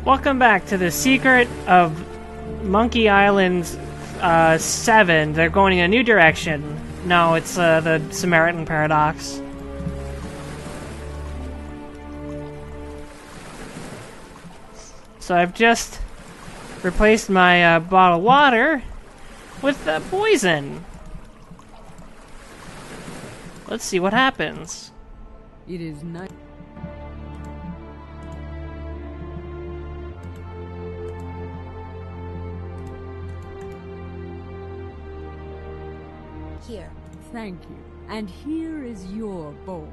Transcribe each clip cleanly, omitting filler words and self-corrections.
Welcome back to the Secret of Monkey Island 7. They're going in a new direction. No, it's the Samaritan paradox. So I've just replaced my bottle of water with poison. Let's see what happens. It is nice. Here. Thank you. And here is your bowl.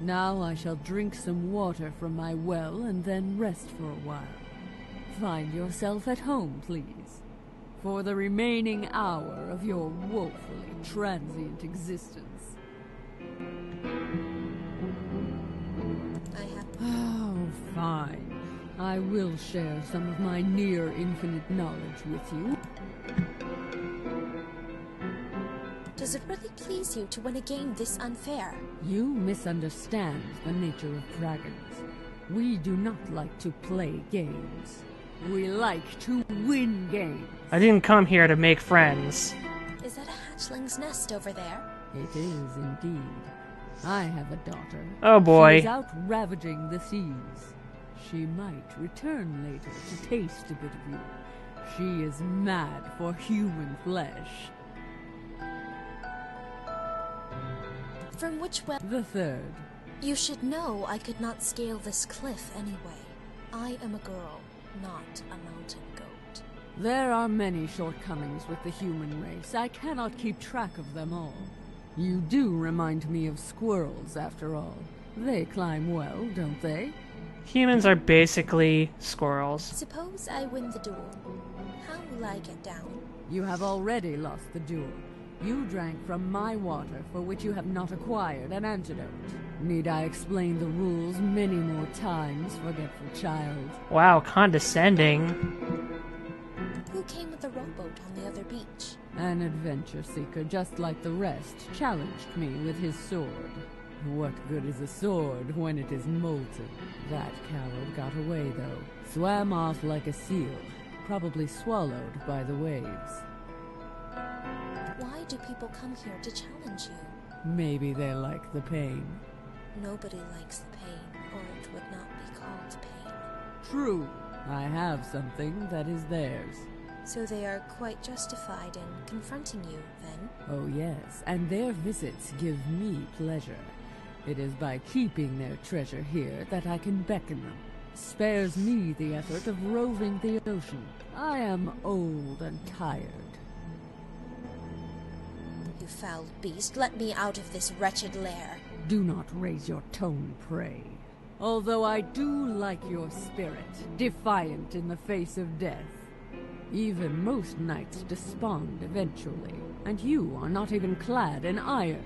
Now I shall drink some water from my well and then rest for a while. Find yourself at home, please, for the remaining hour of your woefully transient existence. Oh, fine. I will share some of my near-infinite knowledge with you. Does it really please you to win a game this unfair? You misunderstand the nature of dragons. We do not like to play games. We like to win games. I didn't come here to make friends. Is that a hatchling's nest over there? It is indeed. I have a daughter. Oh boy. She is out ravaging the seas. She might return later to taste a bit of you. She is mad for human flesh. From which well? The third. You should know I could not scale this cliff anyway. I am a girl, not a mountain goat. There are many shortcomings with the human race. I cannot keep track of them all. You do remind me of squirrels, after all. They climb well, don't they? Humans are basically squirrels. Suppose I win the duel. How will I get down? You have already lost the duel. You drank from my water, for which you have not acquired an antidote. Need I explain the rules many more times, forgetful child? Wow, condescending. Who came with the rowboat on the other beach? An adventure seeker, just like the rest, challenged me with his sword. What good is a sword when it is molten? That coward got away, though. Swam off like a seal, probably swallowed by the waves. Why do people come here to challenge you? Maybe they like the pain. Nobody likes the pain, or it would not be called pain. True. I have something that is theirs. So they are quite justified in confronting you, then? Oh yes, and their visits give me pleasure. It is by keeping their treasure here that I can beckon them. Spares me the effort of roving the ocean. I am old and tired. You foul beast, let me out of this wretched lair. Do not raise your tone, pray. Although I do like your spirit, defiant in the face of death. Even most knights despond eventually, and you are not even clad in iron.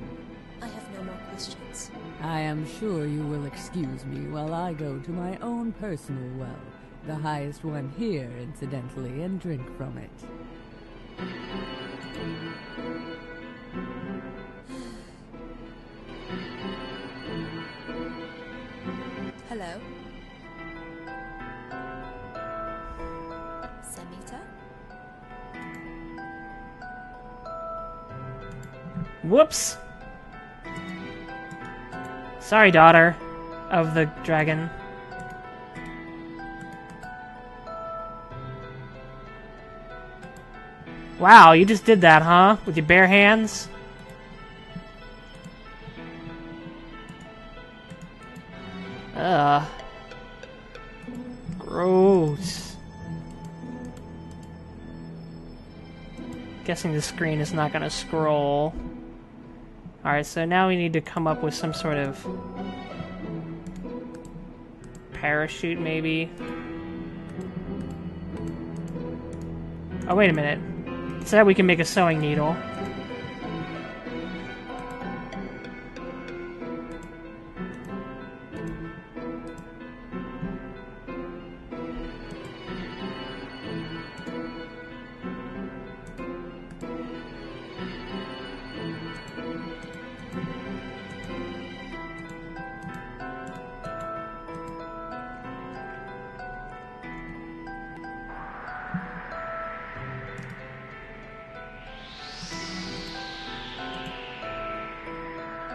I have no more questions. I am sure you will excuse me while I go to my own personal well, the highest one here, incidentally, and drink from it. Hello? Samita? Whoops. Sorry, daughter of the dragon. Wow, you just did that, huh? With your bare hands? Ugh. Gross. Guessing the screen is not gonna scroll. Alright, so now we need to come up with some sort of parachute, maybe. Oh, wait a minute. It said we can make a sewing needle.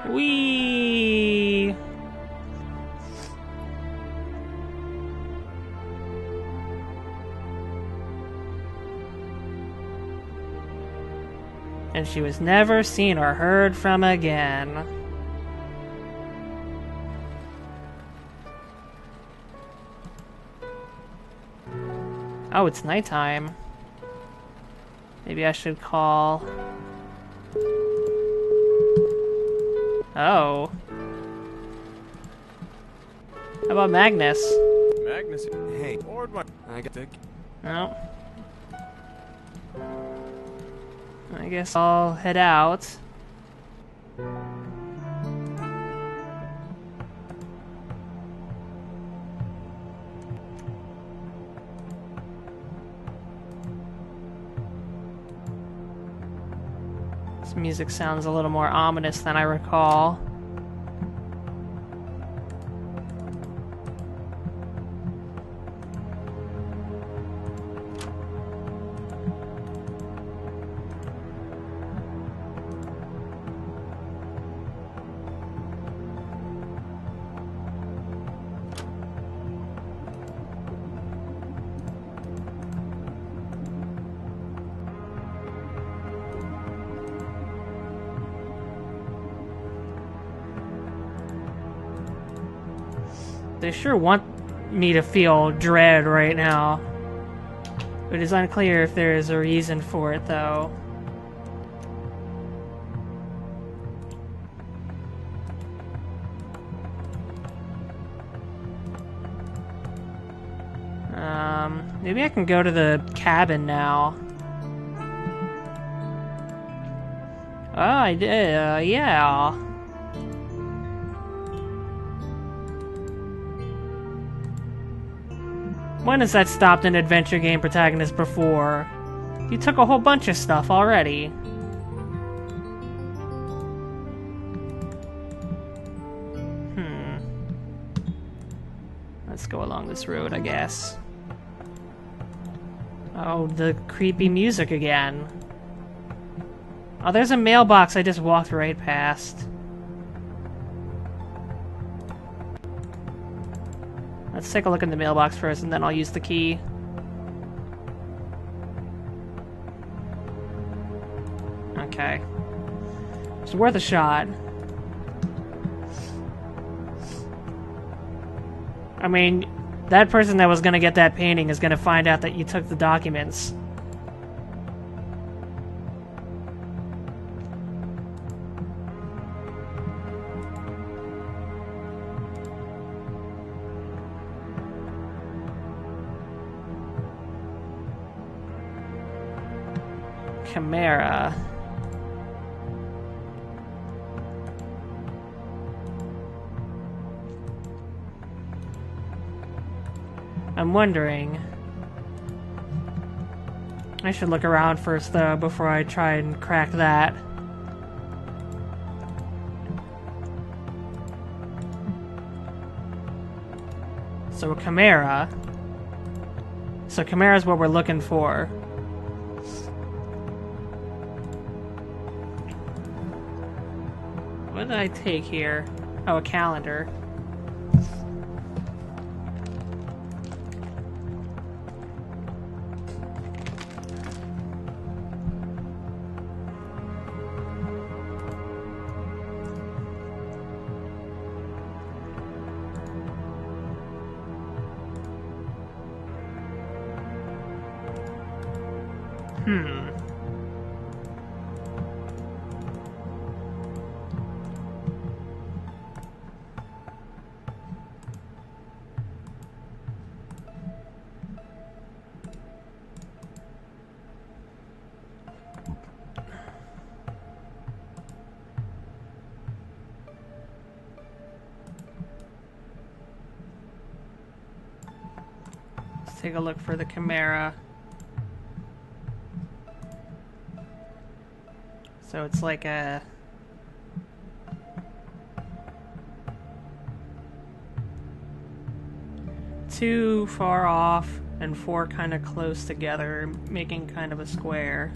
Whee! And she was never seen or heard from again. Oh, it's nighttime. Maybe I should call... Oh. How about Magnus? Magnus, hey, board my... I got the... No. I guess I'll head out. This music sounds a little more ominous than I recall. They sure want me to feel dread right now. It is unclear if there is a reason for it, though. Maybe I can go to the cabin now. Oh, I did, yeah. When has that stopped an adventure game protagonist before? You took a whole bunch of stuff already. Let's go along this road, I guess. Oh, the creepy music again. Oh, there's a mailbox I just walked right past. Let's take a look in the mailbox first, and then I'll use the key. Okay. It's worth a shot. I mean, that person that was gonna get that painting is gonna find out that you took the documents. Chimera. I'm wondering... I should look around first, though, before I try and crack that. So, a chimera. So, chimera's what we're looking for. What did I take here? Oh, a calendar. Let's take a look for the chimera. So it's like a... two far off and four kind of close together, making kind of a square.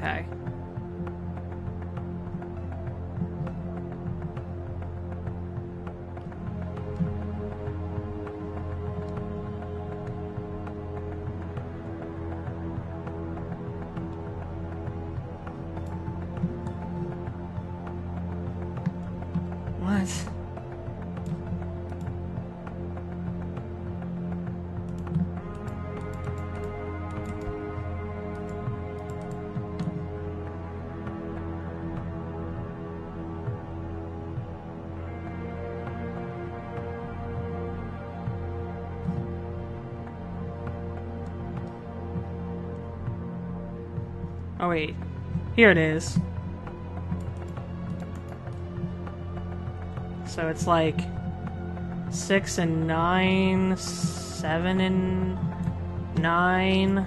Okay. What? Oh wait, here it is. So it's like 6 and 9, 7 and 9,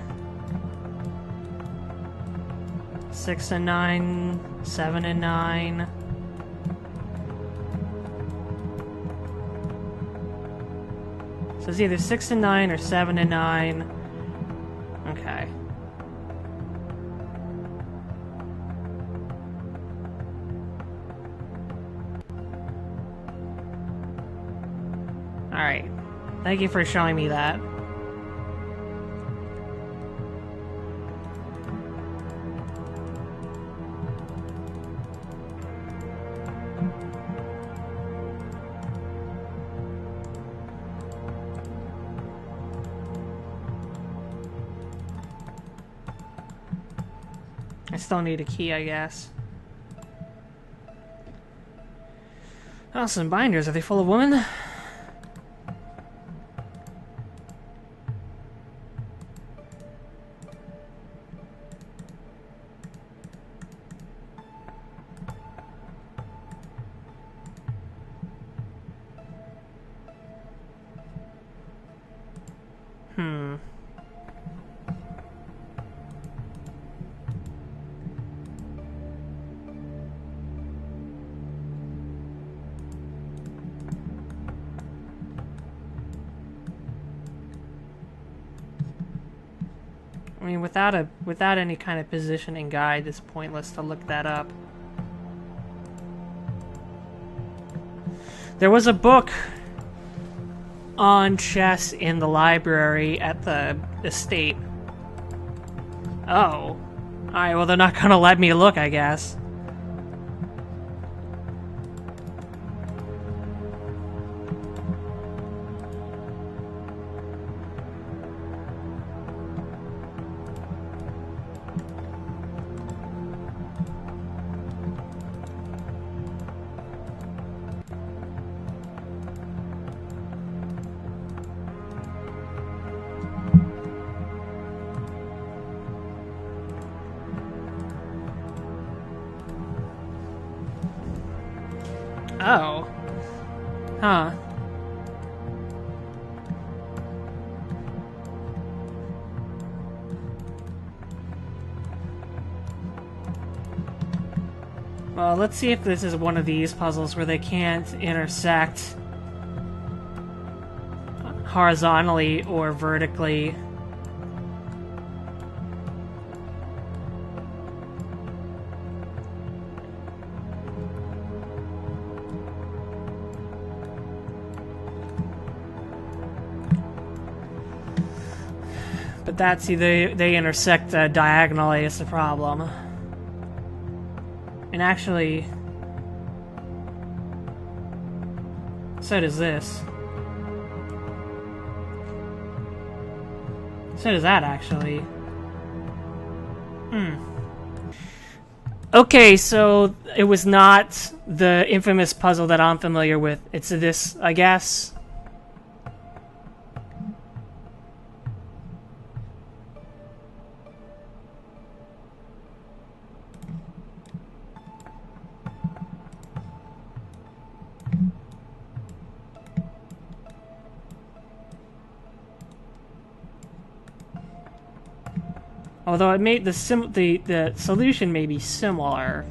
6 and 9, 7 and 9. So it's either 6 and 9 or 7 and 9. Okay. Alright. Thank you for showing me that. I still need a key, I guess. Oh, some binders. Are they full of women? I mean, without any kind of positioning guide, it's pointless to look that up. There was a book on chess in the library at the estate. Oh. Alright, well, they're not gonna let me look, I guess. Oh. Huh. Well, let's see if this is one of these puzzles where they can't intersect horizontally or vertically. But that's they intersect diagonally is the problem. And actually, so does this. So does that, actually. Okay, so it was not the infamous puzzle that I'm familiar with. It's this, I guess. Although it made the solution may be similar.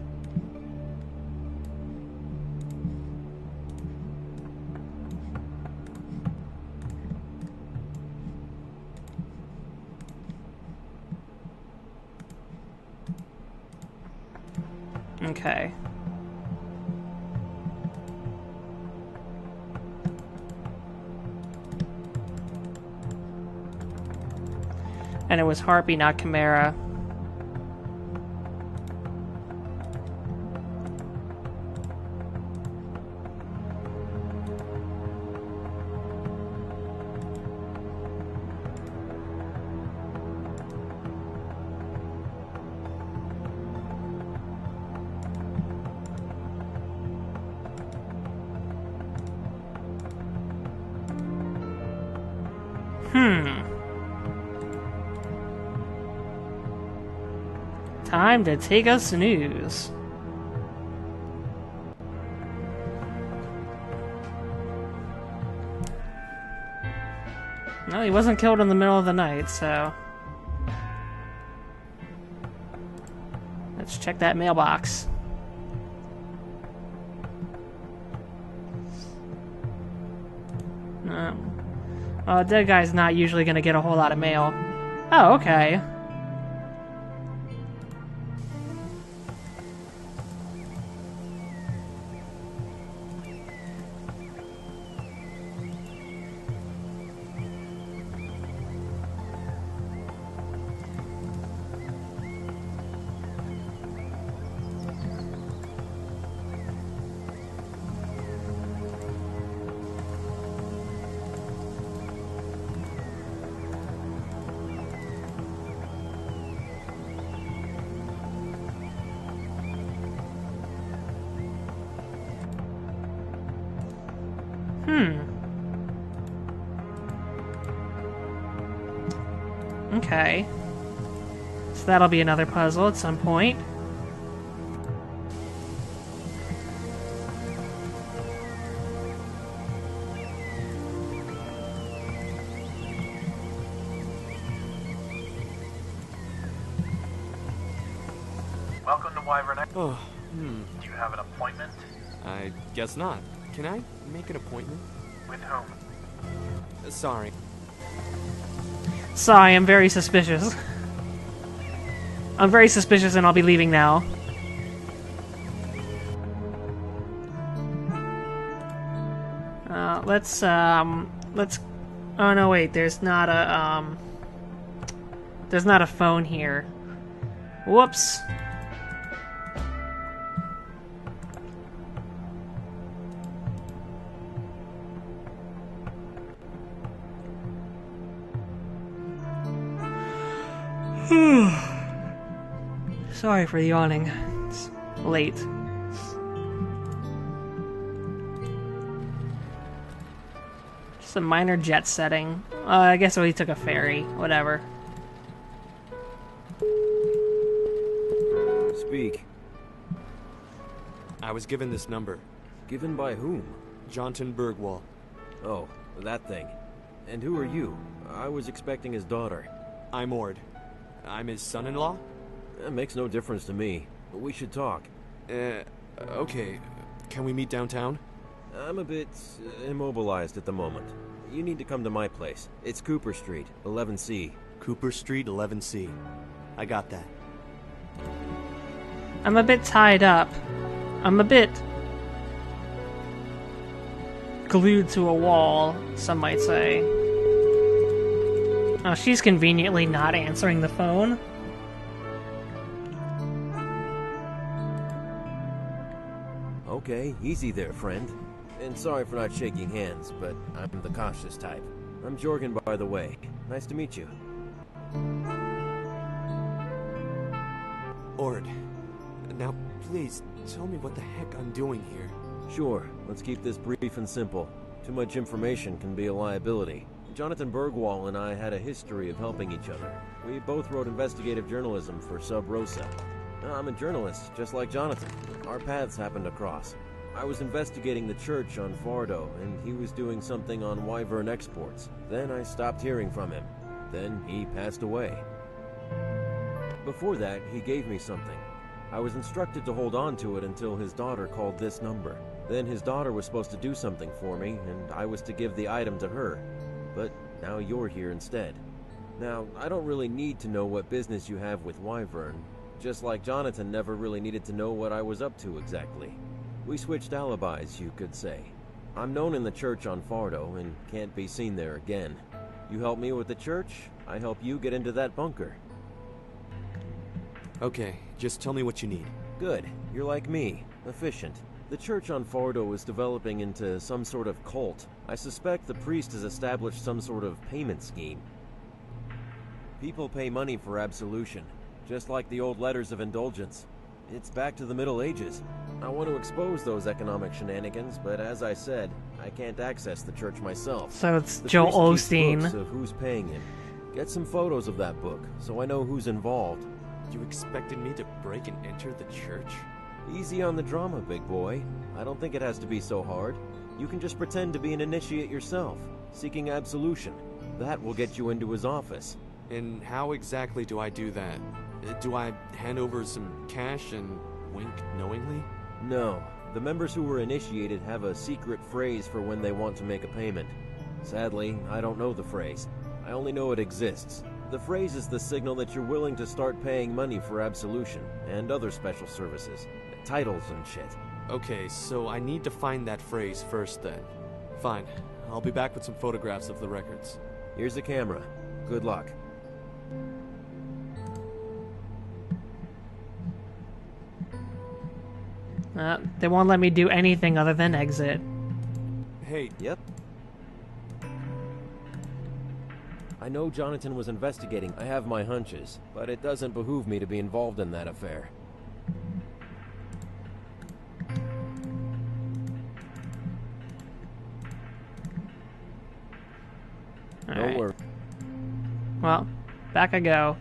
Okay. And it was Harpy, not Chimera. Time to take a snooze. No, he wasn't killed in the middle of the night, so... Let's check that mailbox. No. Oh, a dead guy's not usually gonna get a whole lot of mail. Oh, okay. Okay. So that'll be another puzzle at some point. Welcome to Wyvern. Oh, Do you have an appointment? I guess not. Can I make an appointment? With whom? Sorry. Sorry, I'm very suspicious. I'm very suspicious and I'll be leaving now. Let's, oh no, wait, there's not a phone here. Whoops. Sorry for yawning. It's late. Just a minor jet setting. I guess we took a ferry. Whatever. Speak. I was given this number. Given by whom? Jonathan Bergwall. Oh, that thing. And who are you? I was expecting his daughter. I'm Ord. I'm his son-in-law? That makes no difference to me. But we should talk. Okay. Can we meet downtown? I'm a bit immobilized at the moment. You need to come to my place. It's Cooper Street, 11C. Cooper Street, 11C. I got that. I'm a bit tied up. I'm a bit glued to a wall, some might say. Oh, she's conveniently not answering the phone. Okay, easy there, friend. And sorry for not shaking hands, but I'm the cautious type. I'm Jorgen, by the way. Nice to meet you. Ord, now please tell me what the heck I'm doing here. Sure, let's keep this brief and simple. Too much information can be a liability. Jonathan Bergwall and I had a history of helping each other. We both wrote investigative journalism for Sub Rosa. I'm a journalist, just like Jonathan. Our paths happened to cross. I was investigating the church on Fardo, and he was doing something on Wyvern exports. Then I stopped hearing from him. Then he passed away. Before that, he gave me something. I was instructed to hold on to it until his daughter called this number. Then his daughter was supposed to do something for me, and I was to give the item to her. But now you're here instead. Now, I don't really need to know what business you have with Wyvern. just like Jonathan never really needed to know what I was up to exactly. We switched alibis, you could say. I'm known in the church on Fardo and can't be seen there again. You help me with the church, I help you get into that bunker. Okay, just tell me what you need. Good. You're like me. Efficient. The church on Fardo is developing into some sort of cult. I suspect the priest has established some sort of payment scheme. People pay money for absolution, just like the old letters of indulgence. It's back to the Middle Ages. I want to expose those economic shenanigans, but as I said, I can't access the church myself. So it's The Joel priest keeps books Osteen. of who's paying him. Get some photos of that book, so I know who's involved. You expected me to break and enter the church? Easy on the drama, big boy. I don't think it has to be so hard. You can just pretend to be an initiate yourself, seeking absolution. That will get you into his office. And how exactly do I do that? Do I hand over some cash and wink knowingly? No. The members who were initiated have a secret phrase for when they want to make a payment. Sadly, I don't know the phrase. I only know it exists. The phrase is the signal that you're willing to start paying money for absolution and other special services. Titles and shit. Okay, so I need to find that phrase first then. Fine. I'll be back with some photographs of the records. Here's a camera. Good luck. They won't let me do anything other than exit. Hey, Yep. I know Jonathan was investigating. I have my hunches, but it doesn't behoove me to be involved in that affair. Don't Alright. worry. Well, back I go.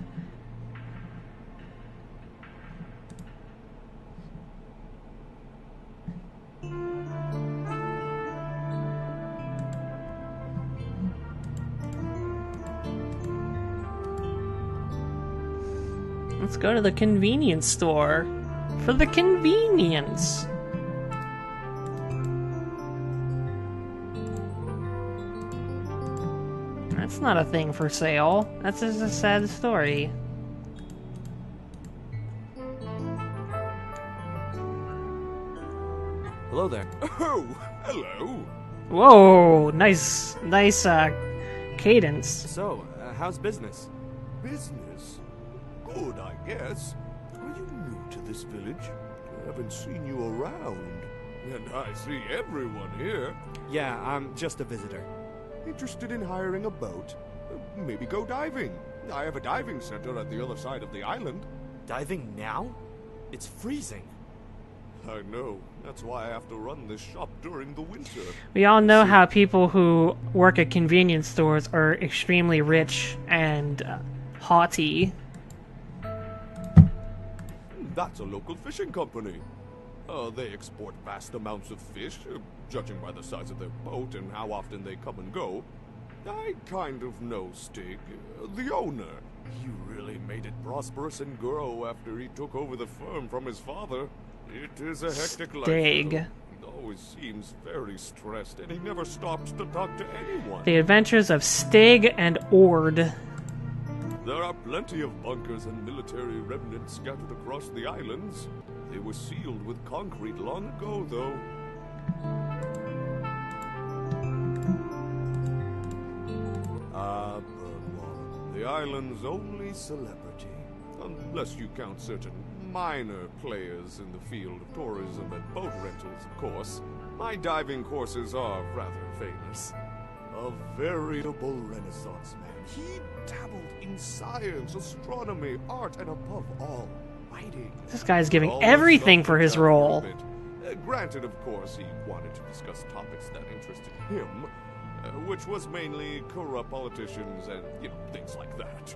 Let's go to the convenience store. For the convenience. That's not a thing for sale. That's just a sad story. hello there. Oh, hello. Whoa, nice cadence. So, how's business? Business? Good, I guess. Are you new to this village? I haven't seen you around. And I see everyone here. Yeah, I'm just a visitor. Interested in hiring a boat? Maybe go diving. I have a diving center at the other side of the island. Diving now? It's freezing. I know. That's why I have to run this shop during the winter. We all know how people who work at convenience stores are extremely rich and haughty. That's a local fishing company. They export vast amounts of fish, judging by the size of their boat and how often they come and go. I kind of know Stig, the owner. He really made it prosperous and grow after he took over the firm from his father. It is a hectic life. Stig. He always seems very stressed, and he never stops to talk to anyone. The Adventures of Stig and Ord. There are plenty of bunkers and military remnants scattered across the islands. They were sealed with concrete long ago, though. Birdwall, the island's only celebrity. Unless you count certain minor players in the field of tourism and boat rentals, of course. My diving courses are rather famous. A veritable Renaissance man. He dabbled in science, astronomy, art, and above all, writing. This guy's giving Almost everything for his something out role. of it. Granted, of course, he wanted to discuss topics that interested him, which was mainly corrupt politicians and, things like that.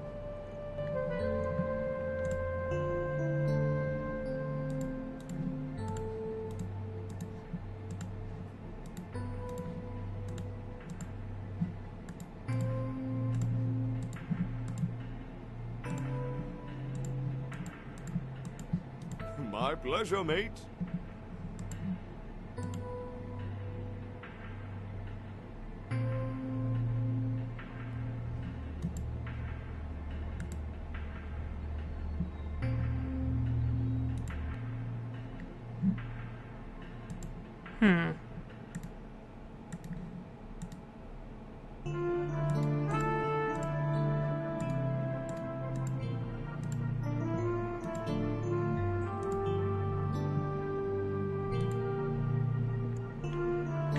My pleasure, mate.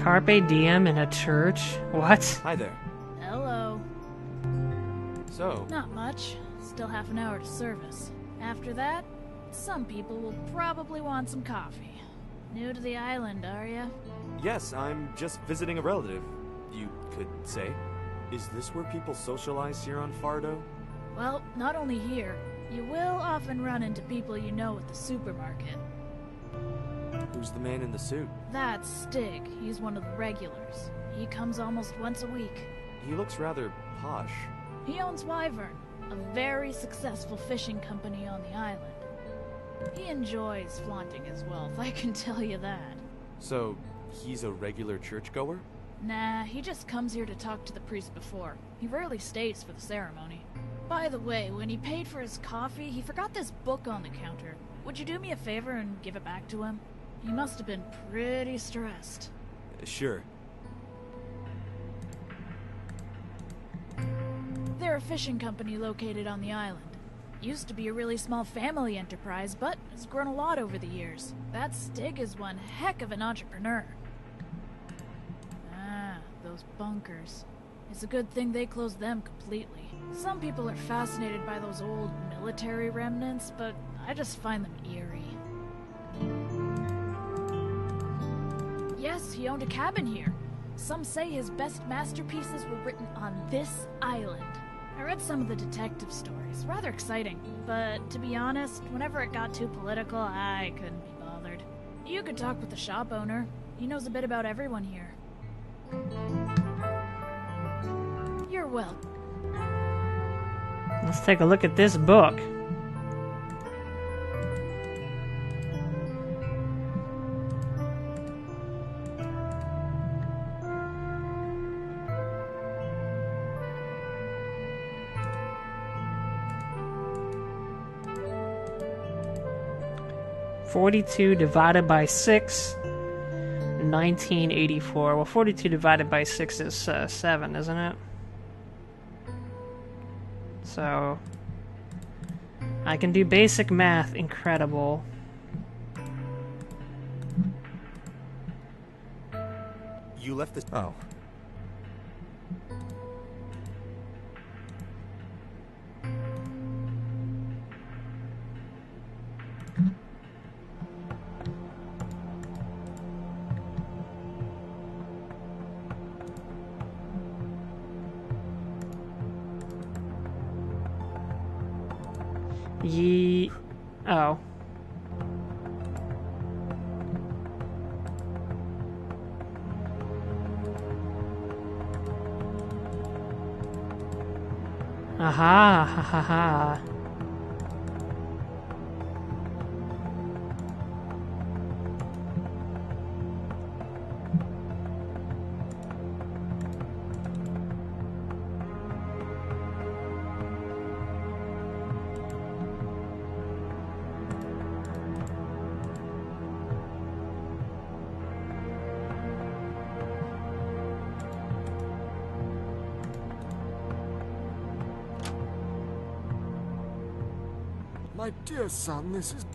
Carpe diem in a church? What? Hi there. Hello. So, Not much. Still half an hour to service. After that, some people will probably want some coffee. New to the island, are ya? yes, I'm just visiting a relative, you could say. Is this where people socialize here on Fardo? Well, not only here. You will often run into people you know at the supermarket. Who's the man in the suit? That's Stig. He's one of the regulars. He comes almost once a week. He looks rather posh. He owns Wyvern, a very successful fishing company on the island. He enjoys flaunting his wealth, I can tell you that. So, he's a regular churchgoer? Nah, he just comes here to talk to the priest before. He rarely stays for the ceremony. By the way, when he paid for his coffee, he forgot this book on the counter. Would you do me a favor and give it back to him? He must have been pretty stressed. Sure. They're a fishing company located on the island. Used to be a really small family enterprise, but has grown a lot over the years. That Stig is one heck of an entrepreneur. Ah, those bunkers. It's a good thing they closed them completely. Some people are fascinated by those old military remnants, but I just find them eerie. Yes, he owned a cabin here. Some say his best masterpieces were written on this island. I read some of the detective stories, rather exciting, but to be honest, whenever it got too political, I couldn't be bothered. You could talk with the shop owner. He knows a bit about everyone here. You're welcome. Let's take a look at this book. $42 divided by 6, 1984. Well, 42 divided by 6 is 7, isn't it? So, I can do basic math. Incredible. You left this. Oh. Oh. Aha, ha ha ha. My dear son, this is...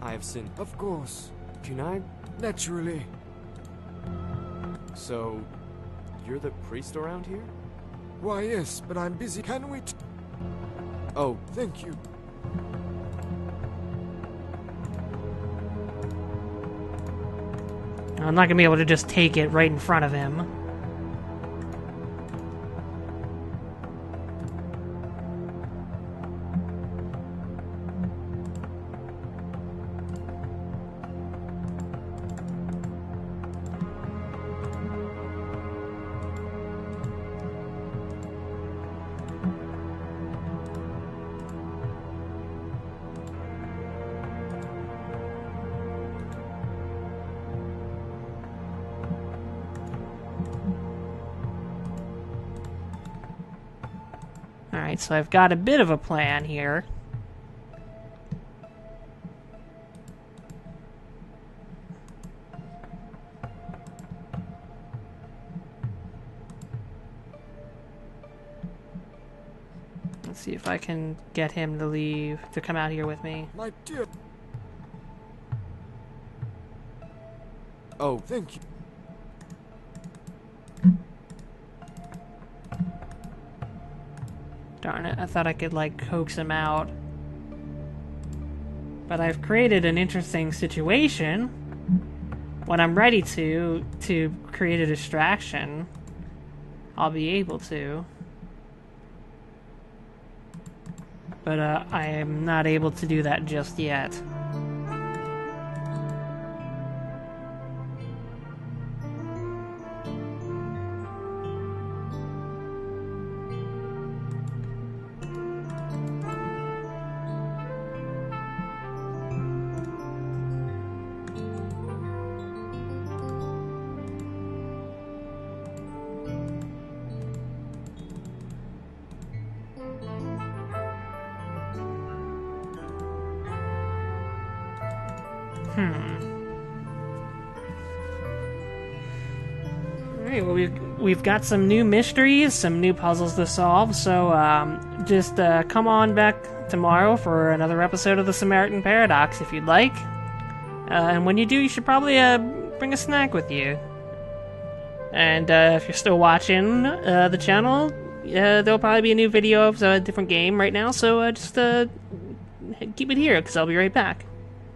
I have sinned. Of course. Can I? Naturally. So, you're the priest around here? Why, yes, but I'm busy. Can we... Oh, Thank you. I'm not gonna be able to just take it right in front of him. Alright, so I've got a bit of a plan here. Let's see if I can get him to leave, to come out here with me. My dear... Oh, Thank you. Darn it, I thought I could, like, coax him out. But I've created an interesting situation. When I'm ready to create a distraction, I'll be able to. But I am not able to do that just yet. Alright, well we've got some new mysteries, some new puzzles to solve, so just come on back tomorrow for another episode of the Samaritan Paradox if you'd like. And when you do, you should probably bring a snack with you. And if you're still watching the channel, there'll probably be a new video of a different game right now, so just keep it here, because I'll be right back.